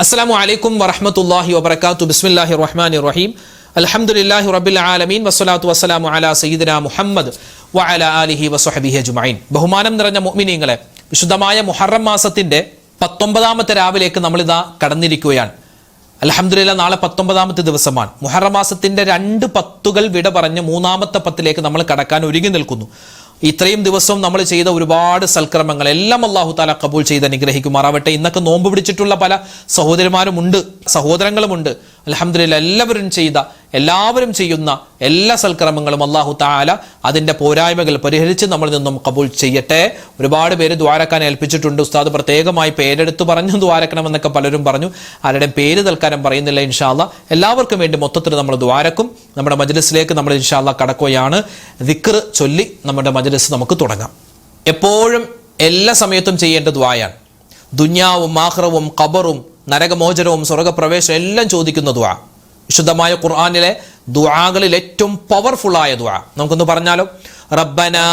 അസ്സലാമു അലൈക്കും വറഹ്മത്തുള്ളാഹി വബറകാതുഹു. ബിസ്മില്ലാഹിർ റഹ്മാനിർ റഹീം. അൽഹംദുലില്ലാഹി റബ്ബിൽ ആലമീൻ വസ്സലാത്തു വസ്സലാമു അലാ സയ്യിദിനാ മുഹമ്മദ് വഅലാ ആലിഹി വസ്വഹ്ബിഹി അജ്മഈൻ. ബഹുമാനം നിറഞ്ഞ മുഅ്മിനീങ്ങളെ, വിശുദ്ധമായ മുഹറം മാസത്തിന്റെ 19ാമത്തെ രാവിലേക്ക് നമ്മളിതാ കടന്നിരിക്കുകയാണ്. അൽഹംദുലില്ലാഹ്, നാളെ 19ാമത്തെ ദിവസമാണ്. മുഹറം മാസത്തിന്റെ 2 പത്തുകൾ വിട പറഞ്ഞ് 3ാമത്തെ പത്തിലേക്ക് നമ്മൾ കടക്കാൻ ഒരുങ്ങി നിൽക്കുന്നു. ഇത്രയും ദിവസവും നമ്മൾ ചെയ്ത ഒരുപാട് സൽക്കർമ്മങ്ങൾ എല്ലാം അല്ലാഹു തആല കബൂൽ ചെയ്ത് അനുഗ്രഹിക്കുമാറാവട്ടെ. ഇന്നൊക്കെ നോമ്പ് പിടിച്ചിട്ടുള്ള പല സഹോദരന്മാരുമുണ്ട്, സഹോദരങ്ങളുമുണ്ട്. അൽഹംദുലില്ലാഹ്, എല്ലാവരും ചെയ്യുന്ന എല്ലാ സൽക്കർമ്മങ്ങളും അല്ലാഹു തആല അതിന്റെ പോരായ്മകൾ പരിഹരിച്ച് നമ്മളിൽ നിന്നും കബൂൽ ചെയ്യട്ടെ. ഒരുപാട് പേര് ദ്വാരക്കാൻ ഏൽപ്പിച്ചിട്ടുണ്ട്. ഉസ്താദ് പ്രത്യേകമായി പേരെടുത്ത് പറഞ്ഞു ദ്വാരക്കണമെന്നൊക്കെ പലരും പറഞ്ഞു. ആരുടെയും പേര് തൽക്കാലം പറയുന്നില്ല. ഇൻഷാ അല്ലാഹ് എല്ലാവർക്കും വേണ്ടി മൊത്തത്തിൽ നമ്മൾ ദ്വാരക്കും. നമ്മുടെ മജ്ലിസിലേക്ക് നമ്മൾ ഇൻഷാ അല്ലാഹ് കടക്കുകയാണ്. ദിക്ർ ചൊല്ലി നമ്മുടെ മജ്ലിസ് നമുക്ക് തുടങ്ങാം. എപ്പോഴും എല്ലാ സമയത്തും ചെയ്യേണ്ട ദുആയാണ്. ദുനിയാവും ആഖിറവും ഖബറും നരകമോചനവും സ്വർഗ്ഗപ്രവേശവും എല്ലാം ചോദിക്കുന്ന ദുആ. വിശുദ്ധമായ ഖുർആനിലെ ദുആകളിൽ ഏറ്റവും പവർഫുൾ ആയ ദുആ നമുക്കൊന്ന് പറഞ്ഞാലോ? റബ്ബനാ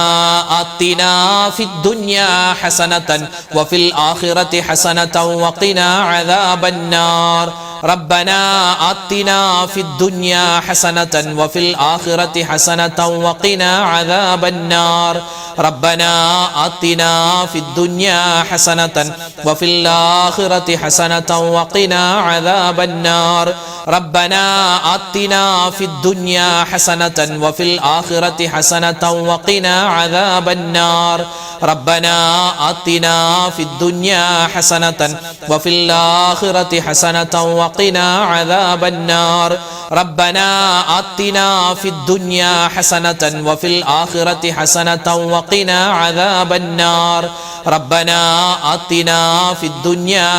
ആതിനാ ഫിദ് ദുനിയാ ഹസനതൻ വഫിൽ ആഖിറതി ഹസനതൻ വഖിനാ അദാബന്നാർ. റബ്ബനാ ആതിനാ ഫിദ് ദുനിയാ ഹസനതൻ വഫിൽ ആഖിറതി ഹസനതൻ വഖിനാ അദാബന്നാർ. റബ്ബനാ ആതിനാ ഫിദ് ദുനിയാ ഹസനതൻ വഫിൽ ആഖിറതി ഹസനതൻ വഖിനാ അദാബന്നാർ. റബ്ബനാ ആതിനാ ഫിദ് ദുനിയാ ഹസനതൻ വഫിൽ ആഖിറതി ഹസനതൻ വഖിനാ അദാബന്നാർ. റബ്ബനാ ആതിനാ ഫിദ് ദുനിയാ ഹസനതൻ വഫിൽ ആഖിറതി ഹസനതൻ വഖിനാ അദാബന്നാർ. റബ്ബനാ ആതിനാ ഫിദ് ദുനിയാ ഹസനതൻ വഫിൽ ആഖിറതി ഹസനതൻ വഖിനാ അദാബന്നാർ. റബ്ബനാ ആതിനാ ഫിദ് ദുനിയാ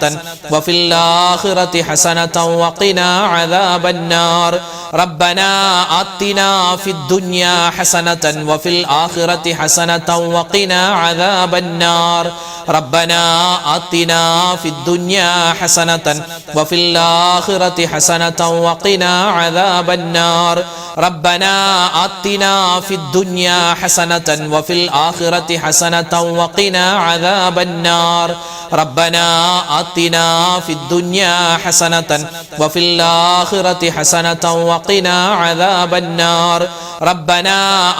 ഹസനതൻ വഫിൽ ആഖിറതി ഹസനതൻ വഖിനാ അദാബന്നാർ. റബ്ബനാ ആതിനാ ഫിദ് ദുനിയാ ഹസനതൻ വഫിൽ ആഖിറതി ഹസനതൻ വഖിനാ അദാബന്നാർ. റബ്ബനാ ആതിനാ ഫിദ് ദുനിയാ ഹസനതൻ വഫിൽ ആഖിറതി ഹസനതൻ വഖിനാ അദാബന്നാർ. റബ്ബനാ ആതിനാ ഫിദ് ദുനിയാ ഹസനതൻ വഫിൽ ആഖിറതി ഹസനതൻ വഖിനാ അദാബന്നാർ. റബ്ബനാ ആതിനാ ഫിദ് ദുനിയാ ഹസനതൻ വഫിൽ ആഖിറതി ഹസനതൻ വഖിനാ അദാബന്നാർ. റബ്ബനാ ആതിനാ ഫിദ് ദുനിയാ ഹസനതൻ വഫിൽ ആഖിറതി ഹസനതൻ വഖിനാ അദാബന്നാർ. റബ്ബനാ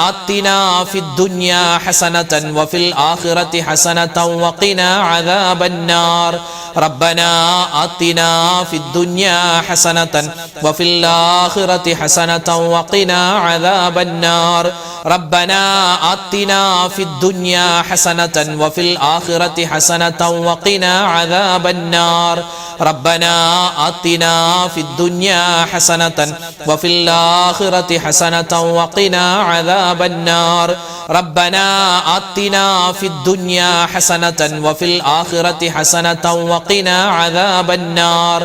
ആതിനാ ഫിദ് ദുനിയാ ഹസനതൻ വഫിൽ ആഖിറതി ഹസനതൻ വഖിനാ അദാബന്നാർ. റബ്ബനാ ആതിനാ ഫിദ് ദുനിയാ ഹസനതൻ വഫിൽ ആഖിറതി ഹസനതൻ വഖിനാ അദാബന്നാർ. റബ്ബനാ ആതിനാ ഫിദ് ദുനിയാ ഹസനതൻ വഫിൽ ആഖിറതി ഹസനതൻ വഖിനാ അദാബന്നാർ. റബ്ബനാ ആതിനാ ഫിദ് ദുനിയാ ഹസനതൻ വഫിൽ ആഖിറതി ഹസനതൻ വഖിനാ അദാബന്നാർ. റബ്ബനാ ആതിനാ ഫിദ് ദുനിയാ ഹസനതൻ വഫിൽ ആഖിറതി ഹസനതൻ വഖിനാ അദാബന്നാർ.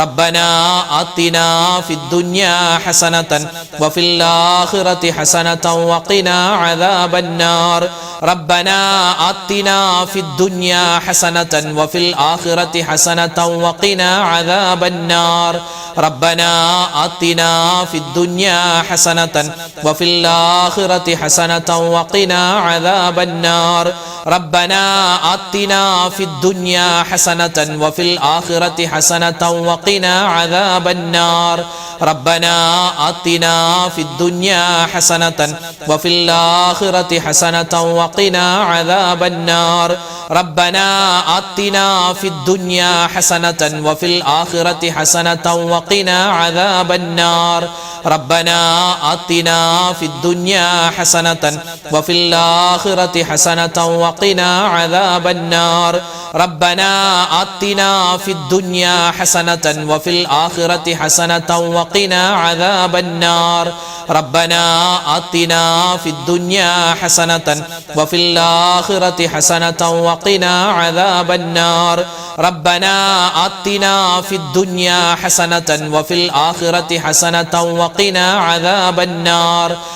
റബ്ബനാ ആതിനാ ഫിദ് ദുനിയാ ഹസനതൻ വഫിൽ ആഖിറതി ഹസനതൻ വഖിനാ അദാബന്നാർ. റബ്ബനാ ആതിനാ ഫിദ് ദുനിയാ ഹസനതൻ വഫിൽ ആഖിറതി ഹസനതൻ വഖിനാ അദാബന്നാർ. റബ്ബനാ ആതിനാ ഫിദ് ദുനിയാ ഹസനതൻ വഫിൽ ആഖിറതി ഹസനതൻ വഖിനാ അദാബന്നാർ. റബ്ബനാ ആതിനാ ഫിദ് ദുനിയാ ഹസനതൻ വഫിൽ ആഖിറതി ഹസനതൻ വഖിനാ അദാബന്നാർ. റബ്ബനാ ആതിനാ ഫിദ് ദുനിയാ ഹസനതൻ വഫിൽ ആഖിറതി ഹസനതൻ വഖിനാ അദാബന്നാർ. റബ്ബനാ ആതിനാ ഫിദ് ദുനിയാ ഹസനതൻ വഫിൽ ആഖിറതി ഹസനതൻ വഖിനാ അദാബന്നാർ. റബ്ബനാ ആതിനാ ഫിദ് ദുനിയാ ഹസനതൻ വഫിൽ ആഖിറതി ഹസനതൻ വഖിനാ അദാബന്നാർ. റബ്ബനാ ആതിനാ ഫിദ് ദുനിയാ ഹസനതൻ വഫിൽ ആഖിറതി ഹസനതൻ വഖിനാ അദാബന്നാർ. റബ്ബനാ ആതിനാ ഫിദ് ദുനിയാ ഹസനതൻ വഫിൽ ആഖിറതി ഹസനതൻ വഖിനാ അദാബന്നാർ.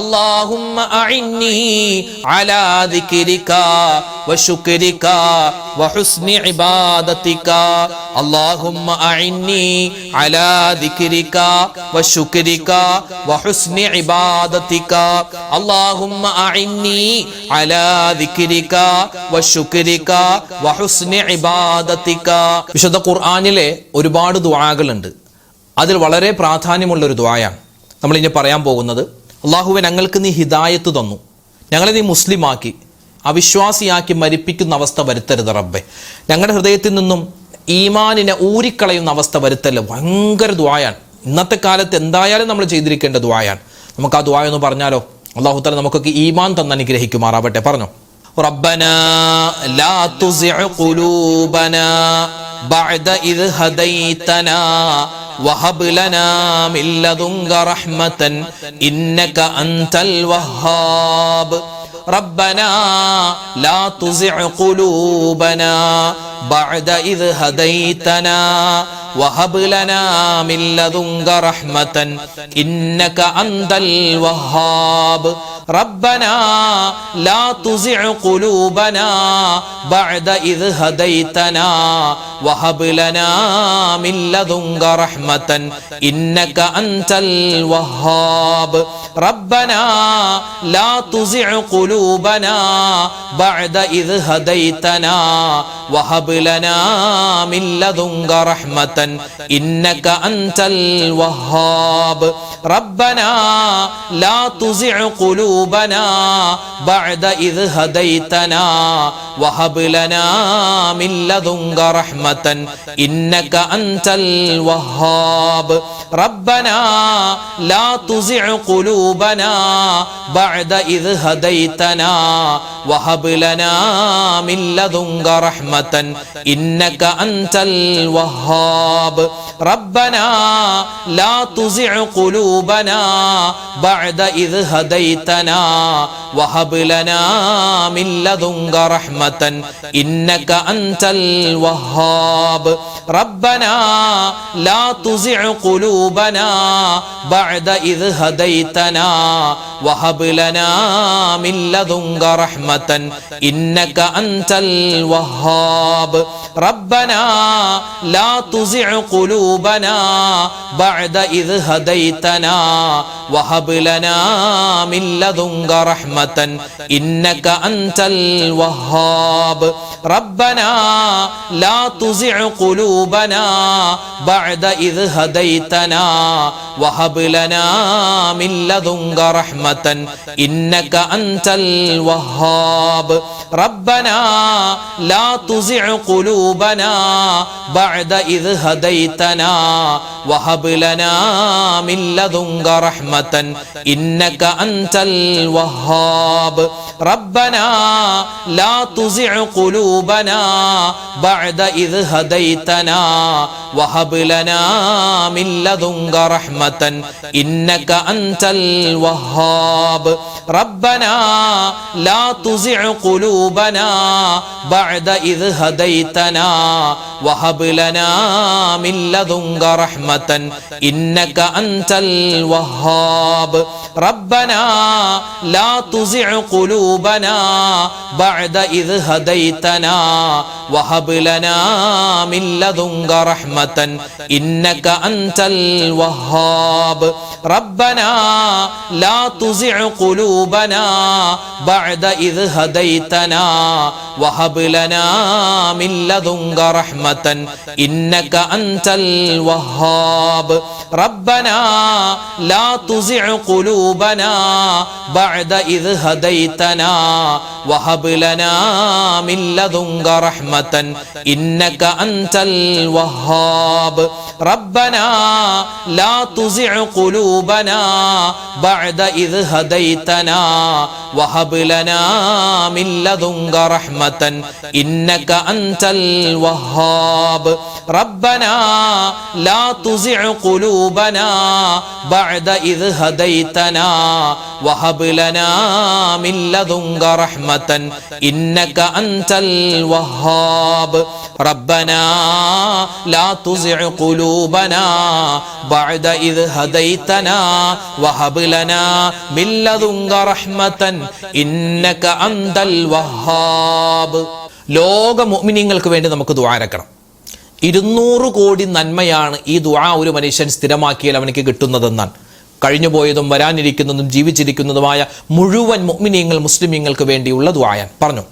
اللهم أعني على ذكرك وشكرك وحسن عبادتك اللهم أعني على ذكرك وشكرك وحسن عبادتك اللهم أعني على ذكرك وشكرك وحسن عبادتك. വിശുദ്ധ ഖുർആനിലെ ഒരുപാട് ദുആകളുണ്ട്. അതിൽ വളരെ പ്രാധാന്യമുള്ള ഒരു ദുആയാണ് നമ്മൾ ഇനി പറയാൻ പോകുന്നത്. അല്ലാഹുവേ, ഞങ്ങൾക്ക് നീ ഹിദായത്ത് തന്നു, ഞങ്ങളെ നീ മുസ്ലിമാക്കി, അവിശ്വാസിയാക്കി മരിപ്പിക്കുന്ന അവസ്ഥ വരുത്തരുത് റബ്ബേ. ഞങ്ങളുടെ ഹൃദയത്തിൽ നിന്നും ഈമാനിനെ ഊരിക്കളയുന്ന അവസ്ഥ വരുത്തല്ല. ഭയങ്കര ദുആയാണ്. ഇന്നത്തെ കാലത്ത് എന്തായാലും നമ്മൾ ചെയ്തിരിക്കേണ്ട ദുആയാണ്. നമുക്ക് ആ ദുആ ഒന്ന് പറഞ്ഞാലോ? അല്ലാഹു തആല നമുക്കൊക്കെ ഈമാൻ തന്ന് അനുഗ്രഹിക്കുമാറാവട്ടെ. പറഞ്ഞോ, റബ്ബനാ ലാ തുസിഅ ഖുലൂബനാ ബഅദ ഇദ് ഹദൈതനാ വഹബ് ലനാ മിൻ ലദുൻക റഹ്മതൻ ഇന്നക അൻതൽ വഹ്ഹാബ്. ربنا لا تزغ قلوبنا بعد إذ هديتنا وهب لنا من لدنك رحمة إنك أنت الوهاب. ربنا لا تزغ قلوبنا بعد إذ هديتنا وهب لنا من لدنك رحمة إنك أنت الوهاب. ربنا لا تزغ قلوبنا بعد إذ هديتنا وهب لنا من لدنك رحمة إنك أنت الوهاب. ربنا لا تزغ قلوبنا بعد إذ هديتنا وهب لنا من لدنك رحمة إنك أنت الوهاب. ربنا لا تزغ قلوبنا بعد إذ هديتنا وهب لنا من لدنك رحمة إنك أنت الوهاب. ربنا لا تزغ قلوبنا بعد إذ هديتنا وهب لنا من لدنك رحمة إنك أنت الوهاب. ربنا لا تزغ قلوبنا بعد إذ هديتنا وهب لنا من لدنك رحمة إنك أنت الوهاب. ربنا لا تزغ قلوبنا بعد إذ هديتنا وهب لنا من لدنك رحمة إنك أنت الوهاب. ربنا لا تزغ قلوبنا بعد إذ هديتنا وهب لنا من لدنك رحمة إنك أنت الوهاب. ربنا لا تزغ قلوبنا بعد إذ هديتنا وهب لنا من لدنك رحمة إنك أنت الوهاب. ربنا لا تزغ قلوبنا بعد إذ هديتنا وهب لنا من لدنك رحمة إنك أنت الوهاب. ربنا لا تزغ قلوبنا بعد إذ هديتنا وهب لنا من لدنك رحمة إنك أنت الوهاب. ربنا لا تزغ قلوبنا بعد إذ هديتنا وهب لنا من لدنك رحمة إنك أنت الوهاب. ربنا لا تزغ قلوبنا بعد إذ هديتنا وهب لنا من لدنك رحمة إنك أنت الوهاب. ربنا لا تزغ قلوبنا بعد إذ هديتنا وهب لنا من لدنك رحمة إنك أنت الوهاب. ربنا لا تزغ قلوبنا بعد إذ هديتنا وهب لنا من لدنك رحمة إنك أنت الوهاب. ربنا لا تزغ قلوبنا بعد إذ هديتنا وهب لنا من لدنك رحمة إنك أنت الوهاب. റബ്ബനാ ലാ തുസിഅ് ഖുലൂബനാ ബഅദ ഇദ് ഹദൈതനാ വഹബ് ലനാ മിൻ ലദുൻക റഹ്മതൻ ഇന്നക അൻതൽ വഹ്ഹാബ്. ലോക മുഅ്മിനീങ്ങൾക്ക് വേണ്ടി നമുക്ക് ദുആ ഇറക്കണം. 200 കോടി നന്മയാണ് ഈ ദുആ ഒരു മനുഷ്യൻ സ്ഥിരമാക്കിയാൽ അവനക്ക് കിട്ടുന്നതെന്നാണ്. കഴിഞ്ഞുപോയതും വരാനിരിക്കുന്നതും ജീവിച്ചിരിക്കുന്നതുമായ മുഴുവൻ മുഅ്മിനീങ്ങൾ മുസ്ലിമീങ്ങൾക്ക് വേണ്ടിയുള്ള ദുആയാണ്. പറഞ്ഞു,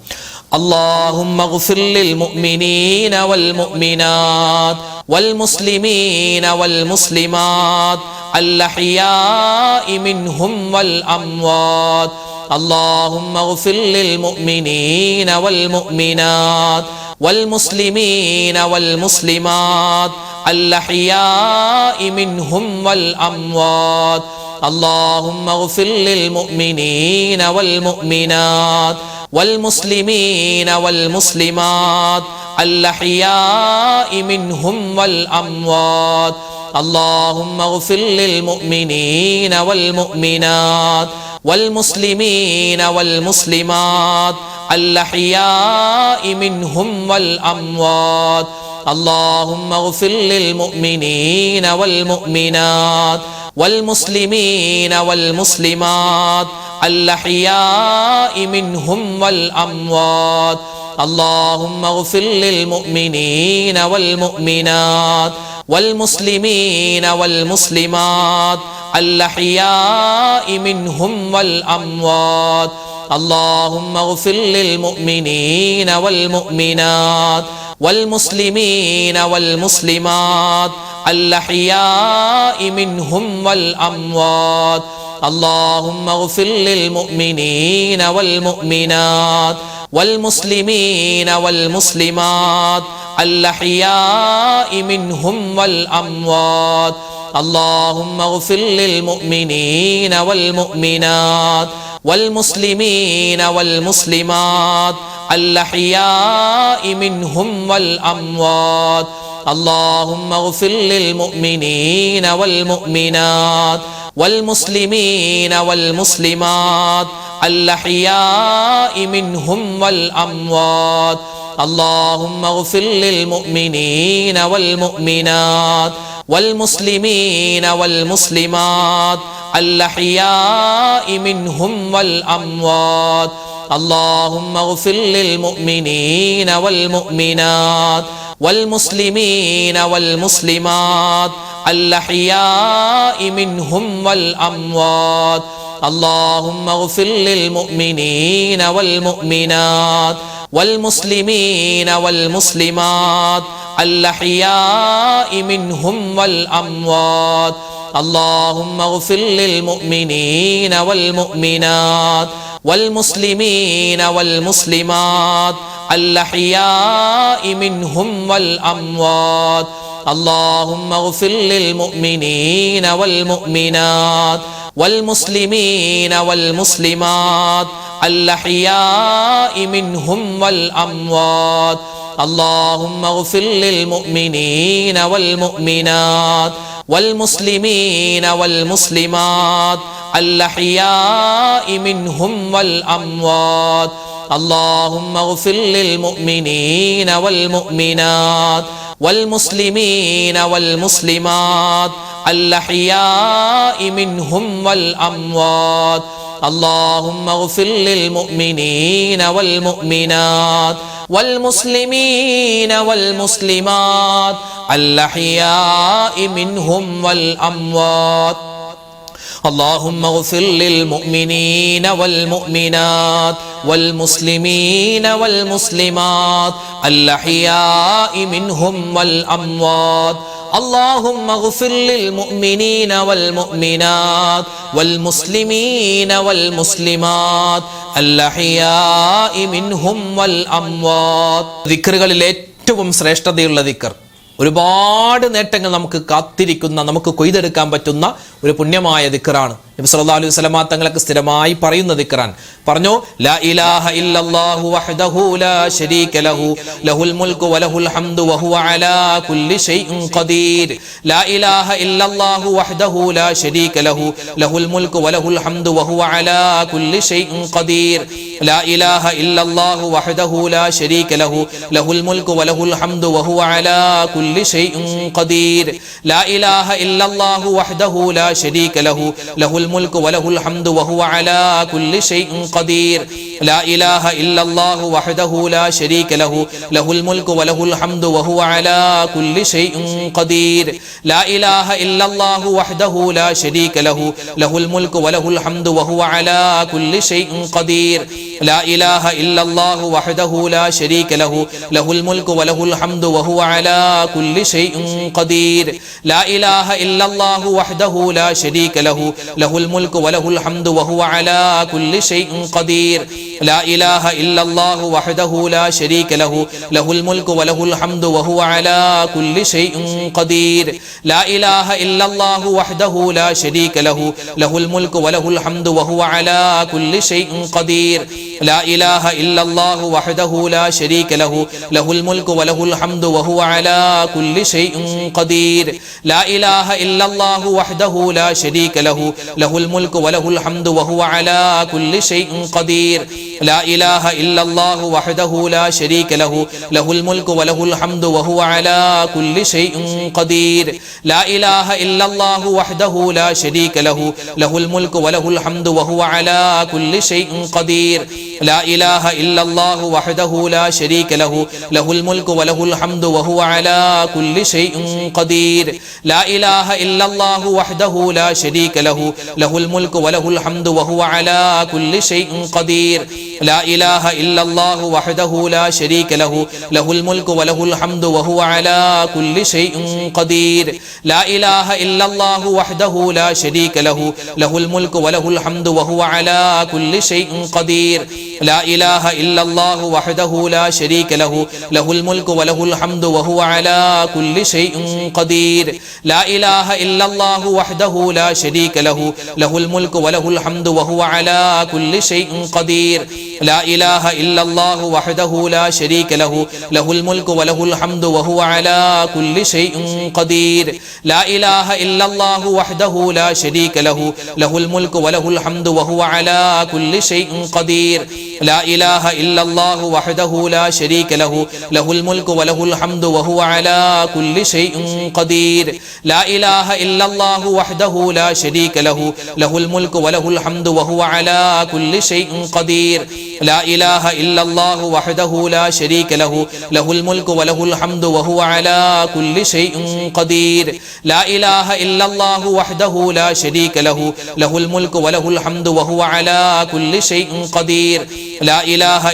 اللهم اغفر للمؤمنين والمؤمنات والمسلمين والمسلمات الأحياء منهم والأموات. اللهم اغفر للمؤمنين والمؤمنات والمسلمين والمسلمات الأحياء منهم والأموات. اللهم اغفر للمؤمنين والمؤمنات والمسلمين والمسلمات الأحياء منهم والأموات. اللهم اغفر للمؤمنين والمؤمنات والمسلمين والمسلمات الأحياء منهم والأموات. اللهم اغفر للمؤمنين والمؤمنات والمسلمين والمسلمات الأحياء منهم والأموات. اللهم اغفر للمؤمنين والمؤمنات والمسلمين والمسلمات الأحياء منهم والأموات. اللهم اغفر للمؤمنين والمؤمنات والمسلمين والمسلمات الأحياء منهم والأموات. اللهم اغفر للمؤمنين والمؤمنات والمسلمين والمسلمات الأحياء منهم والأموات. اللهم اغفر للمؤمنين والمؤمنات والمسلمين والمسلمات الأحياء منهم والأموات. اللهم اغفر للمؤمنين والمؤمنات والمسلمين والمسلمات الأحياء منهم والأموات. اللهم اغفر للمؤمنين والمؤمنات والمسلمين والمسلمات الأحياء منهم والأموات. اللهم اغفر للمؤمنين والمؤمنات والمسلمين والمسلمات الأحياء منهم والأموات. اللهم اغفر للمؤمنين والمؤمنات والمسلمين والمسلمات الأحياء منهم والأموات. اللهم اغفر للمؤمنين والمؤمنات والمسلمين والمسلمات الأحياء منهم والأموات. اللهم اغفر للمؤمنين والمؤمنات والمسلمين والمسلمات الأحياء منهم والأموات. اللهم اغفر للمؤمنين والمؤمنات والمسلمين والمسلمات الأحياء منهم والأموات. اللهم اغفر للمؤمنين والمؤمنات والمسلمين والمسلمات الأحياء منهم والأموات. اللهم اغفر للمؤمنين والمؤمنات والمسلمين والمسلمات الأحياء منهم والأموات. اللهم اغفر للمؤمنين والمؤمنات والمسلمين والمسلمات الأحياء منهم والأموات. اللهم اغفر للمؤمنين والمؤمنات والمسلمين والمسلمات الأحياء منهم والأموات. ദിക്റുകളിൽ ഏറ്റവും ശ്രേഷ്ഠതയുള്ള ദിക്ർ, ഒരുപാട് നേട്ടങ്ങൾ നമുക്ക് കാത്തിരിക്കുന്ന, നമുക്ക് കൊയ്തെടുക്കാൻ പറ്റുന്ന ഒരു പുണ്യമായ ദിക്റാണ് നബി സല്ലല്ലാഹു അലൈഹി വസല്ലമ തങ്ങൾക്ക് സ്ഥിരമായി പറയുന്ന ദിക്റാൻ. പറഞ്ഞു, ലാ ഇലാഹ ഇല്ലല്ലാഹു വഹ്ദഹു ലാ ശരീക ലഹു ലഹുൽ മുൽക്കു വലഹുൽ ഹംദു വഹുവ അലാ കുല്ലി ഷൈഇൻ ഖദീർ. ലാ ഇലാഹ ഇല്ലല്ലാഹു വഹ്ദഹു ലാ ശരീക ലഹു ലഹുൽ മുൽക്കു വലഹുൽ ഹംദു വഹുവ അലാ കുല്ലി ഷൈഇൻ ഖദീർ. ലാ ഇലാഹ ഇല്ലല്ലാഹു വഹ്ദഹു ലാ ശരീക ലഹു ലഹുൽ മുൽക്കു വലഹുൽ ഹംദു വഹുവ അലാ കുല്ലി ഷൈഇൻ ഖദീർ. ലാ ഇലാഹ ഇല്ലല്ലാഹു വഹ്ദഹു ലാ ശരീക ലഹു ലഹുൽ മുൽക്കു വലഹുൽ ഹംദു വഹുവ അലാ കുല്ലി ഷൈഇൻ ഖദീർ. ലാ ഇലാഹ ഇല്ലല്ലാഹു വഹ്ദഹു ലാ ശരീക ലഹു ലഹുൽ മുൽക്കു വലഹുൽ ഹംദു വഹുവ അലാ കുല്ലി ഷൈഇൻ ഖദീർ. ലാ ഇലാഹ ഇല്ലല്ലാഹു വഹ്ദഹു ലാ ശരീക ലഹു ലഹുൽ മുൽക്കു വലഹുൽ ഹംദു വഹുവ അലാ കുല്ലി ഷൈഇൻ ഖദീർ. ലാ ഇലാഹ ഇല്ലല്ലാഹു വഹ്ദഹു ലാ ശരീക ലഹു ലഹുൽ മുൽക്കു വലഹുൽ ഹംദു വഹുവ അലാ കുല്ലി ഷൈഇൻ ഖദീർ. ലാ ഇലാഹ ഇല്ലല്ലാഹു വഹ്ദഹു ലാ ശരീക ലഹു ലഹുൽ മുൽക്കു വലഹുൽ ഹംദു വഹുവ അലാ കുല്ലി ഷൈഇൻ ഖദീർ. ലാ ഇലാഹ ഇല്ലല്ലാഹു വഹ്ദഹു ലാ ശരീക ലഹു ലഹുൽ മുൽക്കു വലഹുൽ ഹംദു വഹുവ അലാ കുല്ലി ഷൈഇൻ ഖദീർ. ലാ ഇലാഹ ഇല്ലല്ലാഹു വഹ്ദഹു ലാ ശരീക ലഹു ലഹുൽ മുൽക്കു വലഹുൽ ഹംദു വഹുവ അലാ കുല്ലി ഷൈഇൻ ഖദീർ. ലാ ഇലാഹ ഇല്ലല്ലാഹു വഹ്ദഹു ലാ ശരീക ലഹു ലഹുൽ മുൽക്കു വലഹുൽ ഹംദു വഹുവ അലാ കുല്ലി ഷൈഇൻ ഖദീർ. ലാ ഇലാഹ ഇല്ലല്ലാഹു വഹ്ദഹു ലാ ശരീക ലഹു ലഹുൽ മുൽക്കു വലഹുൽ ഹംദു വഹുവ അലാ കുല്ലി ഷൈഇൻ ഖദീർ. ലാ ഇലാഹ ഇല്ലല്ലാഹു വഹ്ദഹു ലാ ശരീക ലഹു ലഹുൽ മുൽക്കു വലഹുൽ ഹംദു വഹുവ അലാ കുല്ലി ഷൈഇൻ ഖദീർ. ലാ ഇലാഹ ഇല്ലല്ലാഹു വഹ്ദഹു ലാ ശരീക ലഹു ലഹുൽ മുൽക്കു വലഹുൽ ഹംദു വഹുവ അലാ കുല്ലി ഷൈഇൻ ഖദീർ. ലാ ഇലാഹ ഇല്ലല്ലാഹു വഹ്ദഹു ലാ ശരീക ലഹു ലഹുൽ മുൽക്കു വലഹുൽ ഹംദു വഹുവ അലാ കുല്ലി ഷൈഇൻ ഖദീർ. ലാ ഇലാഹ ഇല്ലല്ലാഹു വഹ്ദഹു ലാ ശരീക ലഹു ലഹുൽ മുൽക്കു വലഹുൽ ഹംദു വഹുവ അലാ കുല്ലി ഷൈഇൻ ഖദീർ. ലാ ഇലാഹ ഇല്ലല്ലാഹു വഹ്ദഹു ലാ ശരീക ലഹു ലഹുൽ മുൽക്കു വലഹുൽ ഹംദു വഹുവ അലാ കുല്ലി ഷൈഇൻ ഖദീർ. ലാ ഇലാഹ ഇല്ലല്ലാഹു വഹ്ദഹു ലാ ശരീക ലഹു ലഹുൽ മുൽക്കു വലഹുൽ ഹംദു വഹുവ അലാ കുല്ലി ഷൈഇൻ ഖദീർ. ലാ ഇലാഹ ഇല്ലല്ലാഹു വഹ്ദഹു ലാ ശരീക ലഹു ലഹുൽ മുൽക്കു വലഹുൽ ഹംദു വഹുവ അലാ കുല്ലി ഷൈഇൻ ഖദീർ. ലാ ഇലാഹ ഇല്ലല്ലാഹു വഹ്ദഹു ലാ ശരീക ലഹു ലഹുൽ മുൽക്കു വലഹുൽ ഹംദു വഹുവ അലാ കുല്ലി ഷൈഇൻ ഖദീർ. ലാ ഇലാഹ ഇല്ലല്ലാഹു വഹ്ദഹു ലാ ശരീക ലഹു ലഹുൽ മുൽക്കു വലഹുൽ ഹംദു വഹുവ അലാ കുല്ലി ഷൈഇൻ ഖദീർ. ലാ ഇലാഹ ഇല്ലല്ലാഹു വഹ്ദഹു ലാ ശരീക ലഹു ലഹുൽ മുൽക്കു വലഹുൽ ഹംദു വഹുവ അലാ കുല്ലി ഷൈഇൻ ഖദീർ. ലാ ഇലാഹ ഇല്ലല്ലാഹു വഹ്ദഹു ലാ ശരീക ലഹു ലഹുൽ മുൽക്കു വലഹുൽ ഹംദു വഹുവ അലാ കുല്ലി ഷൈഇൻ ഖദീർ. ലാ ഇലാഹ ഇല്ലല്ലാഹു വഹ്ദഹു ലാ ശരീക ലഹു ലഹുൽ മുൽക്കു വലഹുൽ ഹംദു വഹുവ അലാ കുല്ലി ഷൈഇൻ ഖദീർ. ലാ ഇലാഹ ഇല്ലല്ലാഹു വഹ്ദഹു ലാ ശരീക ലഹു ലഹുൽ മുൽക്കു വലഹുൽ ഹംദു വഹുവ അലാ കുല്ലി ഷൈഇൻ ഖദീർ. ലാ ഇലാഹ ഇല്ലല്ലാഹു വഹ്ദഹു ലാ ശരീക ലഹു ലഹുൽ മുൽക്കു വലഹുൽ ഹംദു വഹുവ അലാ കുല്ലി ഷൈഇൻ ഖദീർ. ലാ ഇലാഹ ഇല്ലല്ലാഹു വഹ്ദഹു ലാ ശരീക ലഹു ലഹുൽ മുൽക്കു വലഹുൽ ഹംദു വഹുവ അലാ കുല്ലി ഷൈഇൻ ഖദീർ. ലാ ഇലാഹ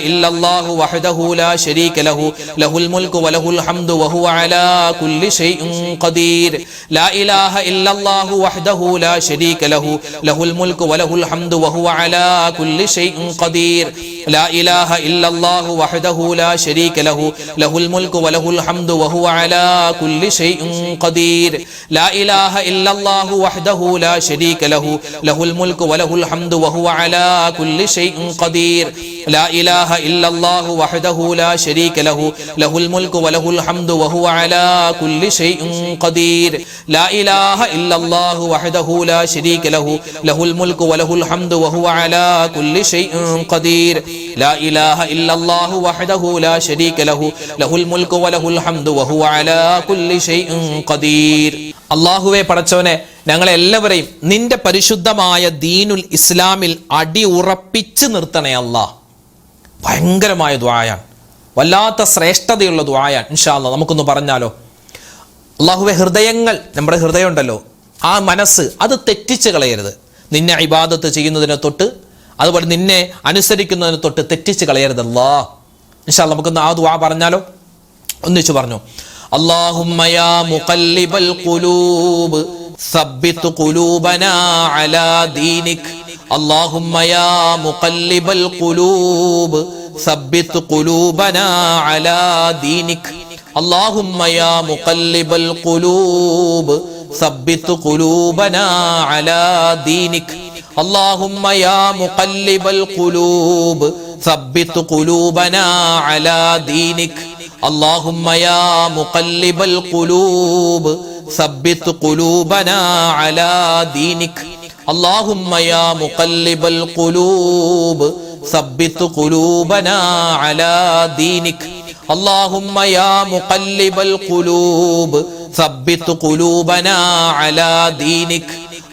ഇല്ലല്ലാഹു വഹ്ദഹു ലാ ശരീക ലഹു ലഹുൽ മുൽക്കു വലഹുൽ ഹംദു വഹുവ അലാ കുല്ലി ഷൈഇൻ ഖദീർ. ലാ ഇലാഹ ഇല്ലല്ലാഹു വഹ്ദഹു ലാ ശരീക ലഹു ലഹുൽ മുൽക്കു വലഹുൽ ഹംദു വഹുവ അലാ കുല്ലി ഷൈഇൻ ഖദീർ. ലാ ഇലാഹ ഇല്ലല്ലാഹു വഹ്ദഹു ലാ ശരീക ലഹു ലഹുൽ മുൽക്കു വലഹുൽ ഹംദു വഹുവ അലാ കുല്ലി ഷൈഇൻ ഖദീർ. ലാ ഇലാഹ ഇല്ലല്ലാഹു വഹ്ദഹു ലാ ശരീക ലഹു ലഹുൽ മുൽക്കു വലഹുൽ ഹംദു വഹുവ അലാ കുല്ലി ഷൈഇൻ ഖദീർ. ലാ ഇലാഹ ഇല്ലല്ലാഹു വഹ്ദഹു ലാ ശരീക ലഹു ലഹുൽ മുൽക്കു വലഹുൽ ഹംദു വഹുവ അലാ കുല്ലി ഷൈഇൻ ഖദീർ. ലാ ഇലാഹ ഇല്ലല്ലാഹു വഹ്ദഹു ലാ ശരീക ലഹു ലഹുൽ മുൽക്കു വലഹുൽ ഹംദു വഹുവ അലാ കുല്ലി ഷൈഇൻ ഖദീർ. അല്ലാഹുവേ പടച്ചവനെ, ഞങ്ങളെല്ലാവരെയും നിന്റെ പരിശുദ്ധമായ ദീനുൽ ഇസ്ലാമിൽ അടി ഉറപ്പിച്ച് നിർത്തണേ അല്ലാഹ്. ഭയങ്കരമായ ദുആയാണ്, വല്ലാത്ത ശ്രേഷ്ഠതയുള്ള ദുആയാണ്. ഇൻഷാ അല്ലാഹ് നമുക്കൊന്ന് പറഞ്ഞാലോ? അല്ലാഹുവേ, ഹൃദയങ്ങൾ, നമ്മുടെ ഹൃദയം ഉണ്ടല്ലോ, ആ മനസ്സ്, അത് തെറ്റിച്ച് കളയരുത്. നിന്നെ ഇബാദത്ത് ചെയ്യുന്നതിനെ തൊട്ട്, അതുപോലെ നിന്നെ അനുസരിക്കുന്നതിനെ തൊട്ട് തെറ്റിച്ച് കളയരുത് അല്ലാഹ്. ഇൻഷാ അല്ലാഹ് നമുക്കൊന്ന് ആ ദുആ പറഞ്ഞാലോ? ഒന്നിച്ചു പറഞ്ഞു. അല്ലാഹുമ്മ യാ മുഖല്ലിബൽ ഖുലൂബ് സബ്ബിത് ഖുലൂബനാ അലാ ദീനിക്. അല്ലാഹുമ്മ യാ മുഖല്ലിബൽ ഖുലൂബ് സബ്ബിത് ഖുലൂബനാ അലാ ദീനിക്. അല്ലാഹുമ്മ യാ മുഖല്ലിബൽ ഖുലൂബ് സബ്ബിത് ഖുലൂബനാ അലാ ദീനിക്. اللهم يا مقلب القلوب ثبت قلوبنا على دينك اللهم يا مقلب القلوب ثبت قلوبنا على دينك اللهم يا مقلب القلوب ثبت قلوبنا على دينك اللهم يا مقلب القلوب ثبت قلوبنا على دينك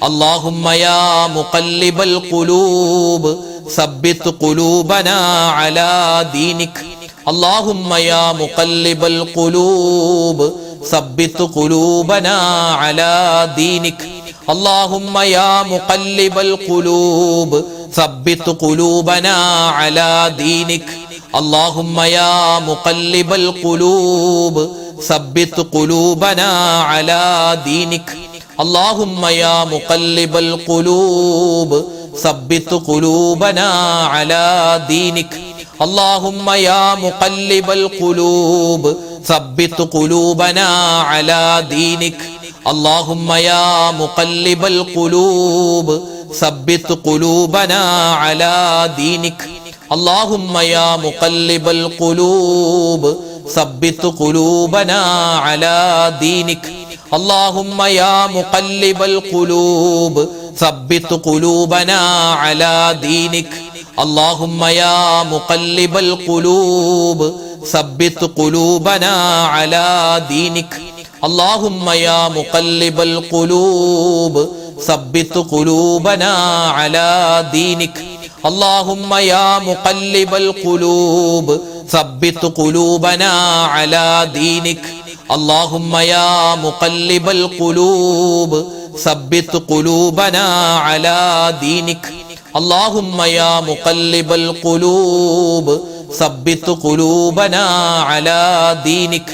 اللهم يا مقلب القلوب ثبت قلوبنا على دينك اللهم يا مقلب القلوب ثبت قلوبنا على دينك اللهم يا مقلب القلوب ثبت قلوبنا على دينك اللهم يا مقلب القلوب ثبت قلوبنا على دينك اللهم يا مقلب القلوب ثبت قلوبنا على دينك اللهم يا مقلب القلوب ثبت قلوبنا على دينك اللهم يا مقلب القلوب ثبت قلوبنا على دينك اللهم يا مقلب القلوب ثبت قلوبنا على دينك اللهم يا مقلب القلوب ثبت قلوبنا على دينك اللهم يا مقلب القلوب ثبت قلوبنا على دينك اللهم يا مقلب القلوب ثبت قلوبنا على دينك اللهم يا مقلب القلوب ثبت قلوبنا على دينك اللهم يا مقلب القلوب ثبت قلوبنا على دينك اللهم يا مقلب القلوب ثبت قلوبنا على دينك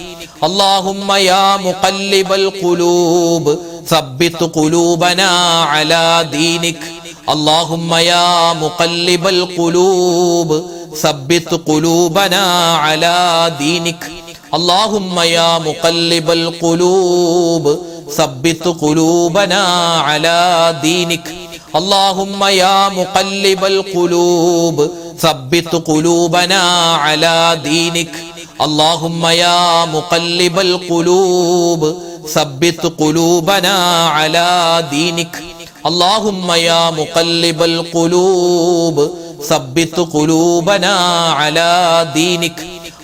اللهم يا مقلب القلوب ثبت قلوبنا على دينك اللهم يا مقلب القلوب ثبت قلوبنا على دينك اللهم يا مقلب القلوب ثبت قلوبنا على دينك اللهم يا مقلب القلوب ثبت قلوبنا على دينك اللهم يا مقلب القلوب ثبت قلوبنا على دينك اللهم يا مقلب القلوب ثبت قلوبنا على دينك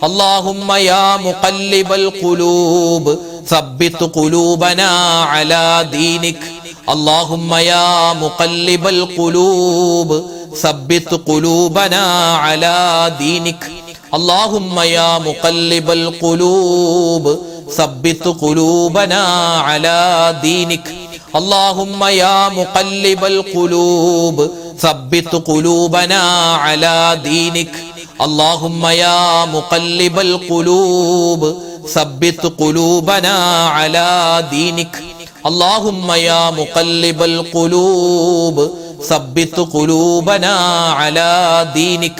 اللهم يا مقلب القلوب ثبت قلوبنا على دينك اللهم يا مقلب القلوب ثبت قلوبنا على دينك اللهم يا مقلب القلوب ثبت قلوبنا على دينك اللهم يا مقلب القلوب ثبت قلوبنا على دينك اللهم يا مقلب القلوب ثبت قلوبنا على دينك اللهم يا مقلب القلوب ثبت قلوبنا على دينك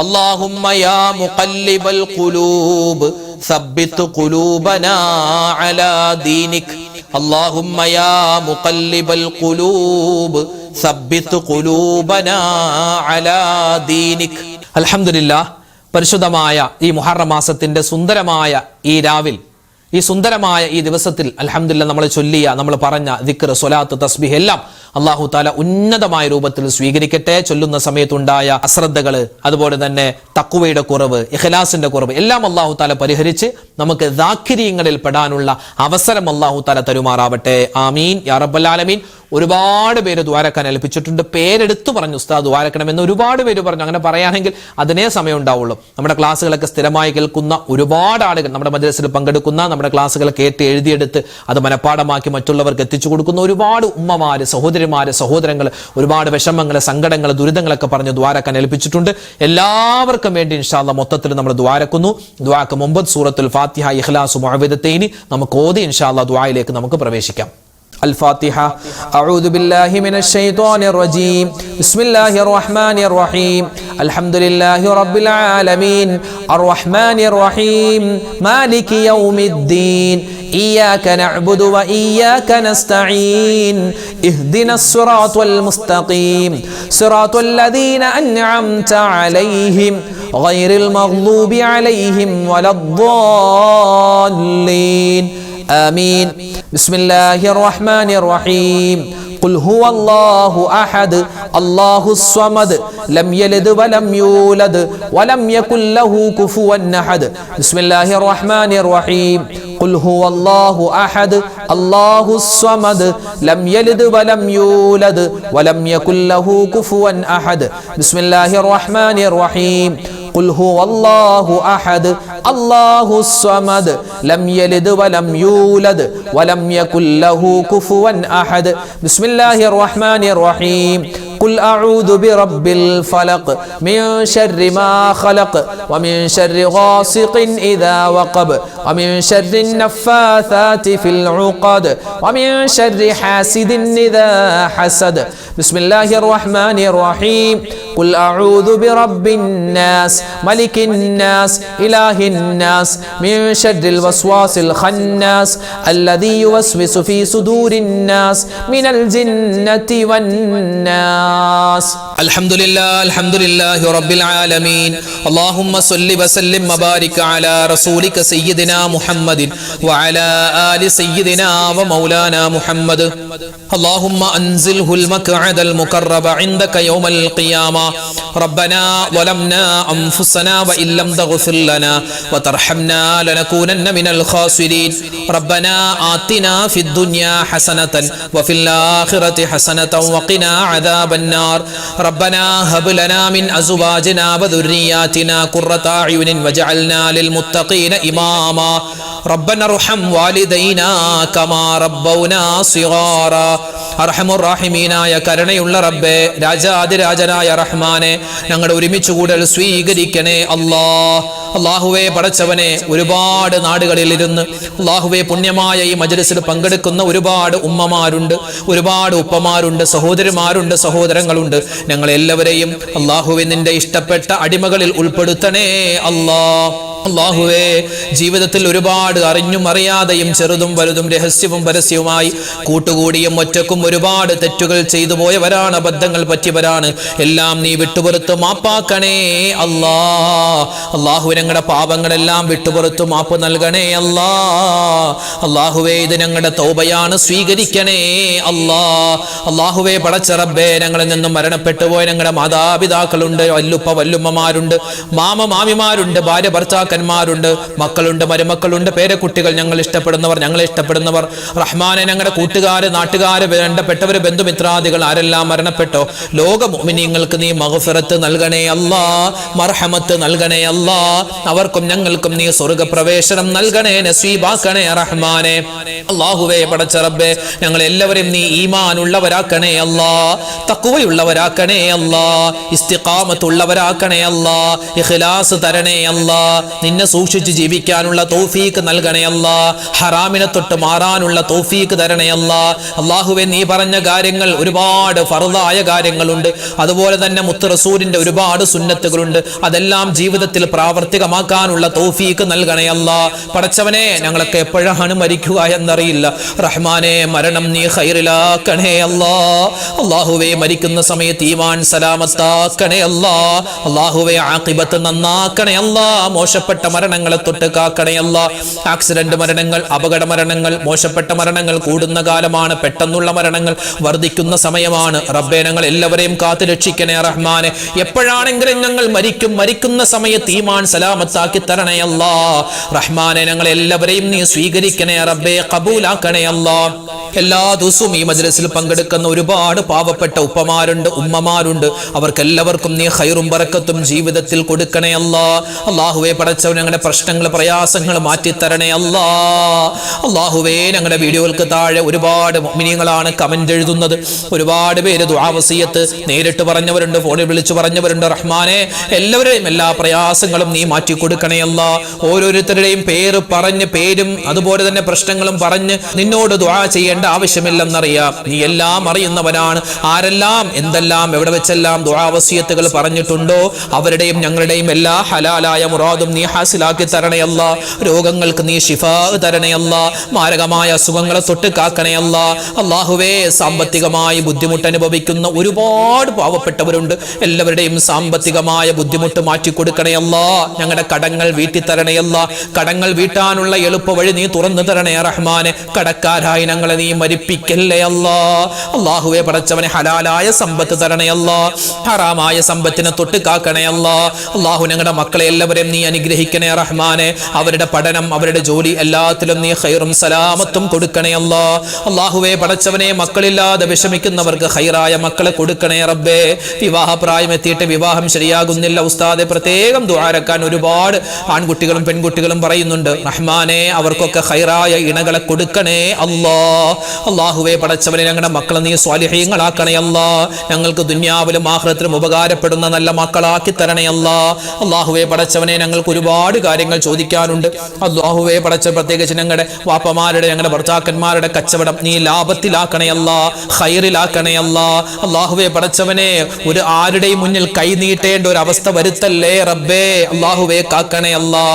اللهم يا مقلب القلوب ثبت قلوبنا على دينك اللهم يا مقلب القلوب ثبت قلوبنا على دينك അൽഹംദുലില്ലാഹ് പരിശുദ്ധമായ ഈ മുഹറം മാസത്തിന്റെ സുന്ദരമായ ഈ രാവിൽ ഈ സുന്ദരമായ ഈ ദിവസത്തിൽ അൽഹംദുലില്ലാഹ് നമ്മൾ ചൊല്ലിയ നമ്മൾ പറഞ്ഞ ദിക്ർ സ്വലാത്ത് തസ്ബീഹ് എല്ലാം അല്ലാഹു തആല ഉന്നതമായ രൂപത്തിൽ സ്വീകരിക്കട്ടെ. ചൊല്ലുന്ന സമയത്തുണ്ടായ അശ്രദ്ധകൾ, അതുപോലെ തന്നെ തഖ്വയുടെ കുറവ്, ഇഖ്ലാസിന്റെ കുറവ് എല്ലാം അല്ലാഹു തആല പരിഹരിച്ച് നമുക്ക് ദാക്കിരീങ്ങളിൽ പെടാനുള്ള അവസരം അല്ലാഹു തആല തരുമാറാവട്ടെ. ആമീൻ യാ റബ്ബൽ ആലമീൻ. ഒരുപാട് പേര് ദ്വാരക്കാൻ ഏൽപ്പിച്ചിട്ടുണ്ട്. പേരെടുത്തു പറഞ്ഞു ഉസ്താദ് ദ്വാരക്കണമെന്ന് ഒരുപാട് പേര് പറഞ്ഞു. അങ്ങനെ പറയുകയാണെങ്കിൽ അതിനേ സമയം ഉണ്ടാവുള്ളൂ. നമ്മുടെ ക്ലാസ്സുകളൊക്കെ സ്ഥിരമായി കേൾക്കുന്ന ഒരുപാട് ആളുകൾ, നമ്മുടെ മജ്‌ലിസിൽ പങ്കെടുക്കുന്ന, നമ്മുടെ ക്ലാസ്സുകൾ കേട്ട് എഴുതിയെടുത്ത് അത് മനഃപ്പാഠമാക്കി മറ്റുള്ളവർക്ക് എത്തിച്ചു കൊടുക്കുന്ന ഒരുപാട് ഉമ്മമാര്, സഹോദരിമാര്, സഹോദരങ്ങൾ ഒരുപാട് വിഷമങ്ങൾ, സങ്കടങ്ങൾ, ദുരിതങ്ങളൊക്കെ പറഞ്ഞ് ദ്വാരക്കാൻ ഏൽപ്പിച്ചിട്ടുണ്ട്. എല്ലാവർക്കും വേണ്ടി ഇൻഷാ അല്ലാഹ് മൊത്തത്തിൽ നമ്മൾ ദ്വാരക്കുന്നു. ദ്വാക്ക് മുമ്പ് സൂറത്തുൽ ഫാത്തിഹ, ഇഖ്ലാസ്, മുഅവ്വിദത്തൈനി നമുക്ക് ഓതി ഇൻഷാ അല്ലാഹ് ദ്വായിലേക്ക് നമുക്ക് പ്രവേശിക്കാം. الفاتحة. أعوذ بالله من الشيطان الرجيم. بسم الله الرحمن الرحيم. الحمد لله رب العالمين الرحمن الرحيم مالك يوم الدين إياك نعبد وإياك نستعين اهدنا الصراط المستقيم صراط الذين أنعمت عليهم غير المغضوب عليهم ولا الضالين آمين. بسم الله الرحمن الرحيم. قل هو الله أحد الله الصمد لم يلد ولم يولد ولم يكن له كفوا أحد. بسم الله الرحمن الرحيم. قل هو الله أحد الله الصمد لم يلد ولم يولد ولم يكن له كفوا أحد. بسم الله الرحمن الرحيم. قل هو الله أحد الله الصمد لم يلد ولم يولد ولم يكن له كفوا أحد. بسم الله الرحمن الرحيم. قل أعوذ برب الفلق من شر ما خلق ومن شر غاسق إذا وقب ومن شر النفاثات في العقد ومن شر حاسد إذا حسد. بسم الله الرحمن الرحيم. قل أعوذ برب الناس ملك الناس إله الناس من شر الوسواس الخناس الذي يوسوس في صدور الناس من الجنة والناس. الحمد لله رب العالمين. اللهم صل وسلم وبارك على رسولك سيدنا محمد وعلى آل سيدنا ومولانا محمد. اللهم أنزله المقعد المقرب عندك يوم القيامة. ربنا ظلمنا أنفسنا وإن لم تغفر لنا وترحمنا لنكونن من الخاسرين. ربنا آتنا في الدنيا حسنة وفي الآخرة حسنة وقنا عذاب النار. ربنا هب لنا من أزواجنا وذرياتنا قرة أعين واجعلنا للمتقين إماما. ربنا ارحم والدينا كما ربونا صغارا. അർഹമുർ റഹീമീനായ കരുണയുള്ള റബ്ബേ, രാജാതിരാജനായ റഹ്മാനെ, ഞങ്ങളുടെ ഒരുമിച്ച് കൂടൽ സ്വീകരിക്കണേ അല്ലാഹുവേ. പടച്ചവനെ, ഒരുപാട് നാടുകളിൽ ഇരുന്ന് അല്ലാഹുവേ പുണ്യമായ ഈ മജ്‌ലിസിൽ പങ്കെടുക്കുന്ന ഒരുപാട് ഉമ്മമാരുണ്ട്, ഒരുപാട് ഉപ്പമാരുണ്ട്, സഹോദരിമാരുണ്ട്, സഹോദരങ്ങളുണ്ട്. ഞങ്ങളെല്ലാവരെയും അല്ലാഹുവേ നിന്റെ ഇഷ്ടപ്പെട്ട അടിമകളിൽ ഉൾപ്പെടുത്തണേ അല്ലാഹുവേ. ജീവിതത്തിൽ ഒരുപാട് അറിഞ്ഞും അറിയാതെയും ചെറുതും വലുതും രഹസ്യവും പരസ്യവുമായി കൂട്ടുകൂടിയും ഒറ്റക്കും ഒരുപാട് തെറ്റുകൾ ചെയ്തു പോയവരാണ്, അബദ്ധങ്ങൾ പറ്റിയവരാണ്. എല്ലാം നീ വിട്ടുപുറത്ത് മാപ്പാക്കണേ അല്ലാഹു. ഞങ്ങളുടെ പാപങ്ങളെല്ലാം വിട്ടുപുറത്ത് മാപ്പ് നൽകണേ അല്ലാഹുവേ. ഇത് ഞങ്ങളുടെ തൗബയാണ്, സ്വീകരിക്കണേ അല്ലാഹുവേ. പടച്ച റബ്ബേ, ഞങ്ങളിൽ നിന്നും മരണപ്പെട്ടു പോയ ഞങ്ങളുടെ മാതാപിതാക്കളുണ്ട്, വല്ലുപ്പ വല്ലുമ്മമാരുണ്ട്, മാമിമാരുണ്ട്, ഭാര്യ ഭർത്താക്കന്മാരുണ്ട്, മക്കളുണ്ട്, മരുമക്കളുണ്ട്, പേരക്കുട്ടികൾ, ഞങ്ങൾ ഇഷ്ടപ്പെടുന്നവർ, ഞങ്ങളെ ഇഷ്ടപ്പെടുന്നവർ. റഹ്മാനെ, ഞങ്ങളുടെ കൂട്ടുകാര്, നാട്ടുകാര്, വേണ്ടപ്പെട്ടവര്, ബന്ധുമിത്രാദികൾ ആരെല്ലാം മരണപ്പെട്ടോ ലോക മുഅ്മിനീങ്ങൾക്ക് നീ മഗ്ഫിറത്ത് നൽകണേ മർഹമത്ത് നൽകണേ അവർക്കും ഞങ്ങൾക്കും നീ സ്വർഗ്ഗപ്രവേശനം നൽകണേ, നസീബാക്കണേ റഹ്മാനെ. അല്ലാഹുവേ, പടച്ച റബ്ബേ, ഞങ്ങൾ എല്ലാവരെയും നീ ഈമാനുള്ളവരാക്കണേ തഖ്വയുള്ളവരാക്കണേ ഇസ്തിഖാമത്തുള്ളവരാക്കണേ ഇഖ്ലാസ് തരണേ നിന്നെ സൂക്ഷിച്ച് ജീവിക്കാനുള്ള തൗഫീഖ് നൽകണേ ഹറാമിനെ തൊട്ട് മാറാനുള്ള തൗഫീഖ് തരണേ അല്ലാഹുവേ. നീ പറഞ്ഞ കാര്യങ്ങൾ ഒരുപാട് ഫർദായ കാര്യങ്ങളുണ്ട്, അതുപോലെ തന്നെ മുത്ത് റസൂലിന്റെ ഒരുപാട് സുന്നത്തുകളുണ്ട്. അതെല്ലാം ജീവിതത്തിൽ പ്രാവർത്തികമാക്കാനുള്ള തൗഫീഖ് നൽകണേ പടച്ചവനെ, ഞങ്ങളൊക്കെ എപ്പോഴാണ് മരിക്കുക എന്നറിയില്ല റഹ്മാനെ. മരണം നീ ഖൈറിലാക്കണേ അല്ലാഹുവേ. മരിക്കുന്ന സമയത്ത് ഈമാൻ സലാമത്താക്കണേ അല്ലാഹുവേ. ആഖിബത്ത് നന്നാക്കണേ മോശപ്പെട്ട മരണങ്ങളെ തൊട്ട് കാക്കണേ ആക്സിഡന്റ് മരണങ്ങൾ, അപകട മരണങ്ങൾ, മോശപ്പെട്ട മരണങ്ങൾ കൂടുന്ന കാലമാണ്, പെട്ടെന്നുള്ള മരണങ്ങൾ വർദ്ധിക്കുന്ന സമയമാണ്. റബ്ബേ, ഞങ്ങൾ എല്ലാവരെയും കാത്തു രക്ഷിക്കണേ റഹ്മാനെ. എപ്പോഴാണെങ്കിലും ഞങ്ങൾ മരിക്കുന്ന സമയത്ത് ഈമാൻ സലാമത്താക്കി തരണേ റഹ്മാനെ. ഞങ്ങൾ എല്ലാവരെയും നീ സ്വീകരിക്കണേ റബ്ബേ, ഖബൂലാക്കണേ എല്ലാ ദിവസവും ഈ മജ്‌ലിസിൽ പങ്കെടുക്കുന്ന ഒരുപാട് പാവപ്പെട്ട ഉപ്പമാരുണ്ട്, ഉമ്മമാരുണ്ട്. അവർക്കെല്ലാവർക്കും നീ ഖൈറും ബറക്കത്തും ജീവിതത്തിൽ കൊടുക്കണേ അല്ലാഹുവേ. പടച്ചവൻ, ഞങ്ങളുടെ പ്രശ്നങ്ങൾ, പ്രയാസങ്ങൾ മാറ്റിത്തരണേ അല്ലാഹുവേ. ഞങ്ങളുടെ വീഡിയോകൾക്ക് താഴെ ഒരുപാട് മുഅ്മിനീങ്ങളാണ് കമന്റ് എഴുതുന്നത്. ഒരുപാട് പേര് ദുആ വസിയത്ത് നേരിട്ട് പറഞ്ഞവരുണ്ട്, ഫോണിൽ വിളിച്ചു പറഞ്ഞവരുണ്ട്. റഹ്മാനെ, എല്ലാവരെയും എല്ലാ പ്രയാസങ്ങളും നീ മാറ്റി കൊടുക്കണേ ഓരോരുത്തരുടെയും പേര് പറഞ്ഞ്, പേരും അതുപോലെ തന്നെ പ്രശ്നങ്ങളും പറഞ്ഞ് നിന്നോട് ദുആ ചെയ്യണേ ചെയ്യേണ്ട ആവശ്യമില്ലെന്നറിയാം. നീ എല്ലാം അറിയുന്നവനാണ്. ആരെല്ലാം എന്തെല്ലാം എവിടെ വെച്ചെല്ലാം ദുആ വസിയത്തുകൾ പറഞ്ഞിട്ടുണ്ടോ അവരുടെയും ഞങ്ങളുടെയും എല്ലാ ഹലാലായ മുറാദും നീ ഹാസിലാക്കി തരണേ അല്ലാ. രോഗങ്ങൾക്ക് നീ ശിഫാ തരണേ അല്ലാ. മാരകമായ അസുഖങ്ങളെ തൊട്ട് കാക്കണേ അല്ലാ. അല്ലാഹുവേ, സാമ്പത്തികമായി ബുദ്ധിമുട്ട് അനുഭവിക്കുന്ന ഒരുപാട് പാവപ്പെട്ടവരുണ്ട്. എല്ലാവരുടെയും സാമ്പത്തികമായ ബുദ്ധിമുട്ട് മാറ്റിക്കൊടുക്കണേ അല്ലാ. ഞങ്ങളുടെ കടങ്ങൾ വീട്ടി തരണേ അല്ലാ. കടങ്ങൾ വീട്ടാനുള്ള എളുപ്പ വഴി നീ തുറന്നു തരണേ റഹ്മാനെ. കടക്കാരായി ഞങ്ങളെ നീ മരിപ്പിക്കല്ലേ അല്ലാ. അല്ലാഹുവേ, പടച്ചവനെ ഹലാലായ സമ്പത്ത് തരണേ അല്ലാ. ഹറാമായ സമ്പത്തിനെ തൊട്ട് കാക്കണേ അല്ലാ. അല്ലാഹു, ഞങ്ങളുടെ മക്കളെ എല്ലാവരെയും നീ അനുഗ്രഹിക്കണേ റഹ്മാനെ. അവരുടെ പഠനം, അവരുടെ ജോലി എല്ലാത്തിലും നീ ഖൈറും സലാമത്തും കൊടുക്കണേ അല്ലാ. അല്ലാഹുവേ, പടച്ചവനെ, മക്കളില്ലാതെ വിഷമിക്കുന്നവർക്ക് ഖൈറായ മക്കളെ കൊടുക്കണേ റബ്ബേ. വിവാഹപ്രായം എത്തിയിട്ട് വിവാഹം ശരിയാകുന്നില്ല ഉസ്താദെ, പ്രത്യേകം ദുആരക്കാൻ ഒരുപാട് ആൺകുട്ടികളും പെൺകുട്ടികളും പറയുന്നുണ്ട്. റഹ്മാനെ, അവർക്കൊക്കെ ഖൈറായ ഇണകളെ കൊടുക്കണേ അല്ലാ. അല്ലാഹുവേ, പടച്ചവനെ, ഞങ്ങളുടെ മക്കളെ നീ സ്വാലിഹീങ്ങളാക്കണേ അല്ലാ. ഞങ്ങൾക്ക് ദുനിയാവിലും ആഖിറത്തിലും ഉപകാരപ്പെടുന്ന നല്ല മക്കളാക്കി തരണേ അല്ലാ. അല്ലാഹുവേ, പടച്ചവനെ, ഞങ്ങൾക്ക് ഒരുപാട് കാര്യങ്ങൾ ചോദിക്കാനുണ്ട്. അല്ലാഹുവേ, പടച്ച പ്രത്യേകിച്ച് ഞങ്ങളുടെ വാപ്പമാരുടെ, ഞങ്ങളുടെ ഭർത്താക്കന്മാരുടെ കച്ചവടം നീ ലാഭത്തിലാക്കണേ അല്ലാ, ഖൈറിലാക്കണേ അല്ലാ. അല്ലാഹുവേ, പടച്ചവനെ, ഒരു ആരുടെയും മുന്നിൽ കൈ നീട്ടേണ്ട ഒരു അവസ്ഥ വരുത്തല്ലേ റബ്ബേ. അല്ലാഹുവേ, കാക്കണേ അല്ലാ.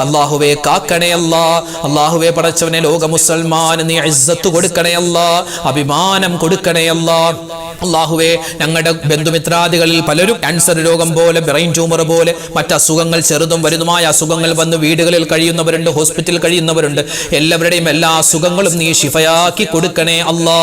അല്ലാഹുവേ, കാക്കണേ അല്ലാ. അല്ലാഹുവേ, പടച്ചവനെ, ലോക മുസൽമാന് നീ ഇസ്സത്ത് കൊടുക്കണേ അല്ലാ, അഭിമാനം കൊടുക്കണേ അല്ലാ. അല്ലാഹുവേ, ഞങ്ങളുടെ ബന്ധുമിത്രാദികളിൽ പലരും ക്യാൻസർ രോഗം പോലെ, ബ്രെയിൻ ട്യൂമർ പോലെ മറ്റ് അസുഖങ്ങൾ, ചെറുതും വലുതുമായ അസുഖങ്ങൾ വന്ന് വീടുകളിൽ കഴിയുന്നവരുണ്ട്, ഹോസ്പിറ്റലിൽ കഴിയുന്നവരുണ്ട്. എല്ലാവരുടെയും എല്ലാ അസുഖങ്ങളും നീ ശിഫയാക്കി കൊടുക്കണേ അല്ലാ.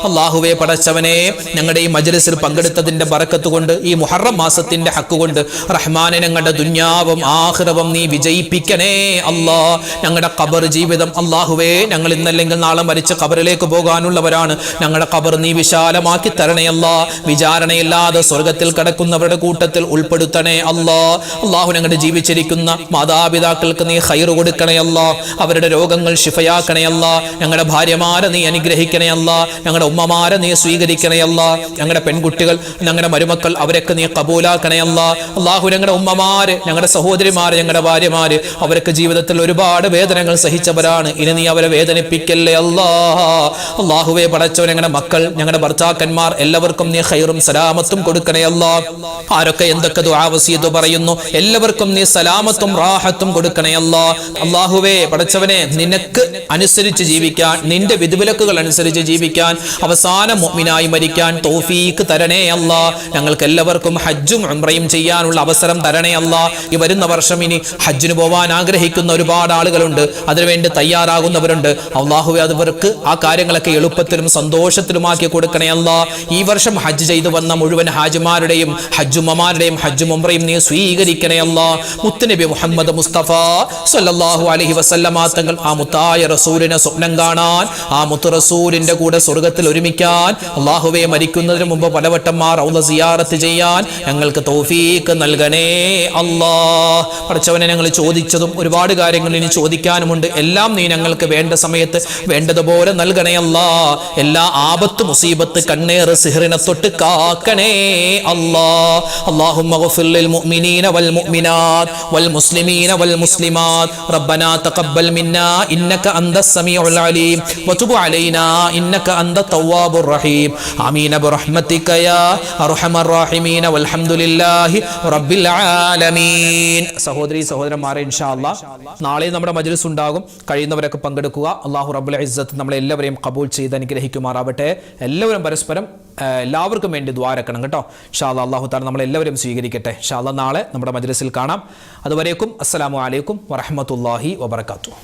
അല്ലാഹുവേ, പടച്ചവനെ, ഞങ്ങളുടെ ഈ മജ്‌ലിസിൽ പങ്കെടുത്തതിന്റെ ബറക്കത്ത് കൊണ്ട്, ഈ മുഹറം മാസത്തിന്റെ ഹക്ക് കൊണ്ട് റഹ്മാനെ, ഞങ്ങളുടെ ദുനിയാവും ആഖിറവും നീ വിജയിപ്പിക്കണേ അല്ലാ. ഞങ്ങളുടെ ഖബർ ജീവിതം, അല്ലാഹുവേ, ഞങ്ങൾ ഇന്നല്ലെങ്കിൽ നാളെ മരിച്ച് ഖബറിലേക്ക് പോകാനുള്ളവരാണ്. ഞങ്ങളുടെ ഖബർ നീ വിശാലമാക്കി തരണേ അല്ലാ. വിചാരണയില്ലാതെ സ്വർഗത്തിൽ കടക്കുന്നവരുടെ കൂട്ടത്തിൽ ഉൾപ്പെടുത്തണേ അല്ലാ. അല്ലാഹു, ഞങ്ങളുടെ ജീവിച്ചിരിക്കുന്ന മാതാപിതാക്കൾക്ക് നീ ഖൈർ കൊടുക്കണേ അല്ലാ. അവരുടെ രോഗങ്ങൾ ശിഫയാക്കണേ അല്ലാ. ഞങ്ങളുടെ ഭാര്യമാരെ നീ അനുഗ്രഹിക്കണേ അല്ലാ. ഞങ്ങളുടെ ഉമ്മമാരെ നീ സ്വീകരിക്കണേ അല്ലാ. ഞങ്ങളുടെ പെൺകുട്ടികൾ, ഞങ്ങളുടെ മരുമക്കൾ, അവരൊക്കെ നീ കബൂലാക്കണേ അല്ലാ. അല്ലാഹു, ഞങ്ങളുടെ ഉമ്മമാര്, ഞങ്ങളുടെ സഹോദരിമാര്, ഞങ്ങളുടെ ഭാര്യമാര്, അവരൊക്കെ ജീവിതത്തിൽ ഒരുപാട് വേദനകൾ സഹിച്ചവരാണ്. ഇനി നീ അവരെ വേദനിപ്പിക്കല്ലേ അല്ലാ. അല്ലാഹുവേ, പടച്ചവൻ, ഞങ്ങളുടെ മക്കൾ, ഞങ്ങളുടെ ഭർത്താക്കന്മാർ എല്ലാവർക്കും നീ ഖൈറും സലാമത്തും കൊടുക്കണേ അല്ലാ. ആരൊക്കെ എന്തൊക്കെ ദുആ വസിയത്ത് പറയുന്നു എല്ലാവർക്കും നീ സലാമത്തും റാഹത്തും കൊടുക്കണേ അല്ലാ. അല്ലാഹുവേ, പടച്ചവനെ, നിനക്ക് അനുസരിച്ച് ജീവിക്കാൻ, നിന്റെ വിധിവിലക്കുകൾ അനുസരിച്ച് ജീവിക്കാൻ, അവസാന മുഅ്മിനായി മരിക്കാൻ തൗഫീഖ് തരണേ അല്ലാ. ഞങ്ങൾക്ക് എല്ലാവർക്കും ഹജ്ജും ഉംറയും ചെയ്യാനുള്ള അവസരം തരണേ അല്ലാ. ഈ വരുന്ന വർഷം ഇനി ഹജ്ജിന് പോവാൻ ആഗ്രഹിക്കുന്ന ഒരുപാട് ആളുകളുണ്ട്, അതിനുവേണ്ടി തയ്യാറാകുന്നവരുണ്ട്. അല്ലാഹുവേ, അവർക്ക് ആ കാര്യങ്ങളൊക്കെ എളുപ്പത്തിലും സന്തോഷത്തിലുമാക്കി കൊടുക്കണേ അല്ലാ. ഈ വർഷം ഹജ്ജ് ചെയ്തു വന്ന മുഴുവൻ ഹാജിമാരുടെയും ഹജ്ജുമ്മമാരുടെയും ഹജ്ജും ഉംറയും നീ സ്വീകരിക്കണേ അല്ലാ. മുത്തുനബി മുഹമ്മദ് മുസ്തഫ സല്ലല്ലാഹു അലൈഹി വസല്ലമ തങ്ങൾ ആ മുത്തായ റസൂലിനെ സ്വപ്നം കാണാൻ, ആ മുത്തു റസൂലിന്റെ കൂടെ സ്വർഗ്ഗത്തിൽ ഒരുമിക്കാൻ, അല്ലാഹുവേ, മരിക്കുന്നതിന് മുമ്പ് പലവട്ടം റൗള സിയാറത്ത് ചെയ്യാൻ ഞങ്ങൾക്ക് തൗഫീഖ് നൽകണേ അല്ലാ. പടച്ചവനെ, ഞങ്ങൾ ചോദിച്ചതും ഒരുപാട് കാര്യങ്ങൾ ഇനി ചോദിക്കാനുമുണ്ട്. എല്ലാം നീ ഞങ്ങൾക്ക് വേണ്ട സമയത്ത് വേണ്ടതുപോലെ നൽകണേ അല്ലാ. എല്ലാ ആപത്ത്, മുസീബത്ത്, കണ്ണേർ, സിഹ്റിനെ തൊട്ട് കാക്കണേ അല്ലാ. اللهم اغفر للمؤمنين والمؤمنات والمسلمين والمسلمات ربنا تقبل منا إنك أنت السميع العليم وتب علينا إنك أنت التواب الرحيم آمين برحمتك يا أرحم الراحمين والحمد لله رب العالمين. സഹോദരി സഹോദരന്മാരെ, ഇൻഷാ അല്ലാഹ് നാളെ നമ്മുടെ മജ്‌ലിസ് ഉണ്ടാകും. കഴിയുന്നവരൊക്കെ പങ്കെടുക്കുക. അല്ലാഹു റബ്ബുൽ ഇസ്സത്ത് നമ്മളെല്ലാവരെയും ഖബൂൽ ചെയ്ത് അനുഗ്രഹിക്കുമാറാവട്ടെ. എല്ലാവരും പരസ്പരം എല്ലാവർക്കും വേണ്ടി ദ്വാരക്കണം കേട്ടോ. ഇൻഷാ അല്ലാഹ് അല്ലാഹു തആല നമ്മളെല്ലാവരും സ്വീകരിക്കട്ടെ. ഇൻഷാ അല്ലാഹ് നാളെ നമ്മുടെ മജ്‌ലിസിൽ കാണാം. അതുവരേക്കും അസ്സലാമു അലൈക്കും വറഹ്മത്തുള്ളാഹി വബറകാതുഹു.